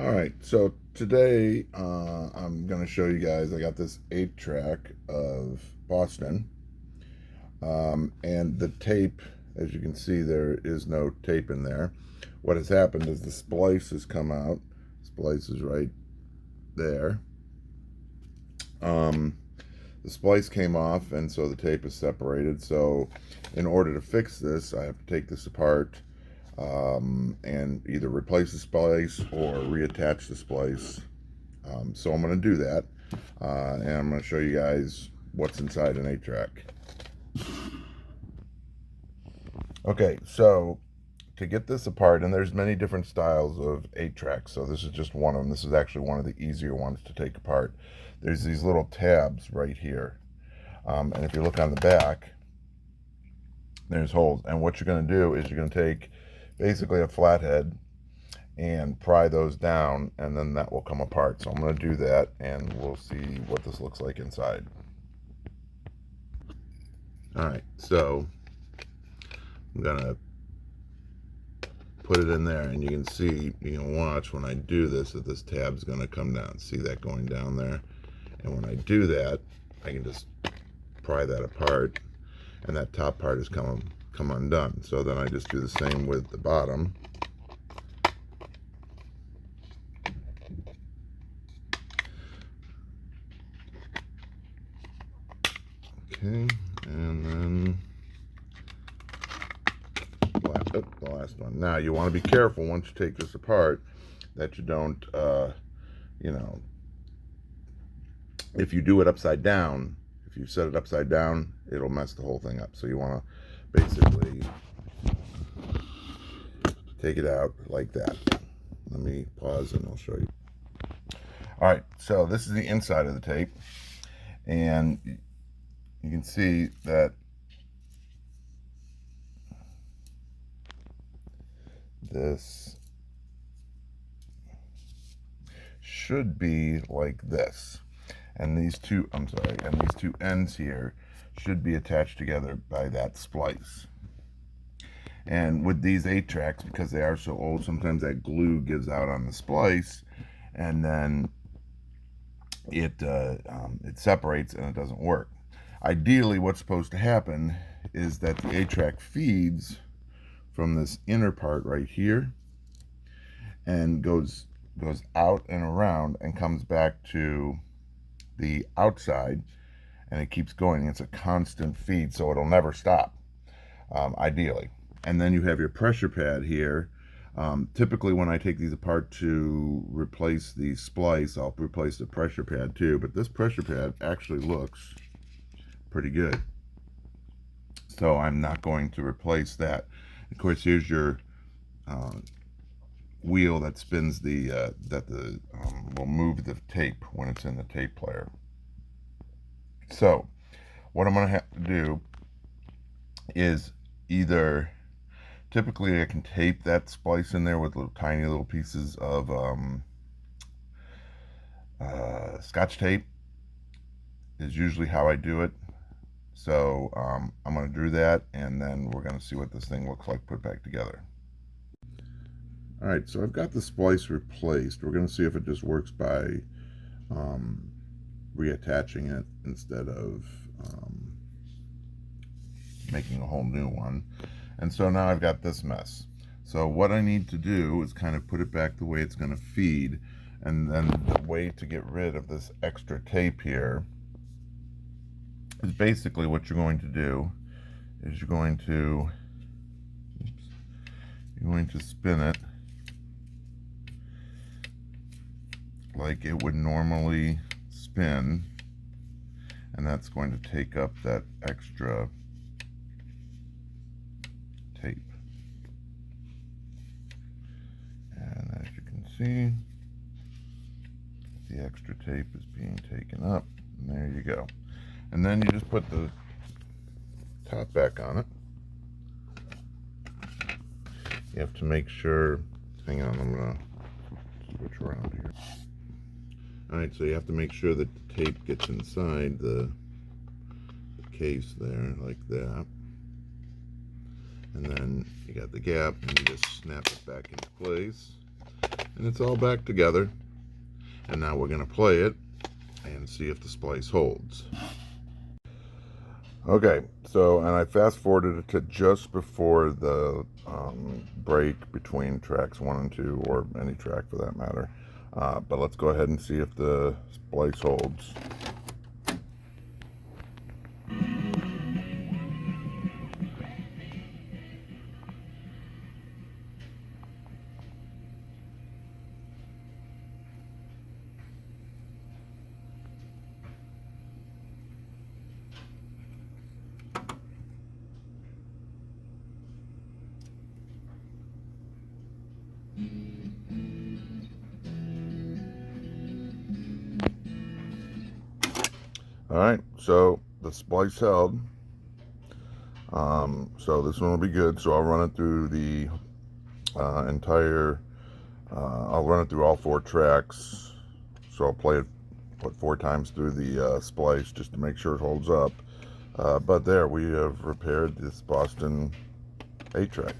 All right, so today I'm going to show you guys. I got this 8-track of Boston, and the tape, as you can see, there is no tape in there. What has happened is the splice has come out. Splice is right there. The splice came off, and so the tape is separated. So in order to fix this, I have to take this apart and either replace the splice or reattach the splice. So I'm going to do that, and I'm going to show you guys what's inside an 8-track. Okay, so to get this apart, and there's many different styles of 8-tracks, so this is just one of them. This is actually one of the easier ones to take apart. There's these little tabs right here, and if you look on the back, there's holes. And what you're going to do is you're going to take basically a flathead and pry those down, and then that will come apart. So I'm going to do that, and we'll see what this looks like inside. All right, so I'm going to put it in there, and you can see, you can watch when I do this, that this tab's going to come down. See that going down there? And when I do that, I can just pry that apart, and that top part is come undone. So then I just do the same with the bottom. Okay, and then the last one. Now you want to be careful once you take this apart that you don't, if you do it upside down, if you set it upside down, it'll mess the whole thing up. So you want to basically take it out like that. Let me pause and I'll show you. All right, so this is the inside of the tape, and you can see that this should be like this. And these two ends here should be attached together by that splice. And with these 8-tracks, because they are so old, sometimes that glue gives out on the splice, and then it separates and it doesn't work. Ideally, what's supposed to happen is that the 8-track feeds from this inner part right here and goes out and around and comes back to the outside, and it keeps going. It's a constant feed, so it'll never stop, ideally. And then you have your pressure pad here. Typically when I take these apart to replace the splice, I'll replace the pressure pad too, but this pressure pad actually looks pretty good, so I'm not going to replace that. Of course, here's your wheel that spins will move the tape when it's in the tape player. So what I'm going to have to do is either, typically I can tape that splice in there with tiny little pieces of Scotch tape is usually how I do it. So I'm going to do that, and then we're going to see what this thing looks like put back together. All right, so I've got the splice replaced. We're going to see if it just works by reattaching it instead of making a whole new one. And so now I've got this mess. So what I need to do is kind of put it back the way it's going to feed, and then the way to get rid of this extra tape here is basically what you're going to do is you're going to spin it like it would normally spin, and that's going to take up that extra tape. And as you can see, the extra tape is being taken up, and there you go. And then you just put the top back on it. You have to make sure, hang on, I'm going to switch around here. Alright, so you have to make sure that the tape gets inside the case there, like that. And then you got the gap, and you just snap it back into place. And it's all back together. And now we're going to play it and see if the splice holds. Okay, so, and I fast forwarded it to just before the break between tracks 1 and 2, or any track for that matter. But let's go ahead and see if the splice holds. Alright, so the splice held. So this one will be good. So I'll run it through the I'll run it through all 4 tracks. So I'll play it 4 times through the splice just to make sure it holds up. But there, we have repaired this Boston 8-track.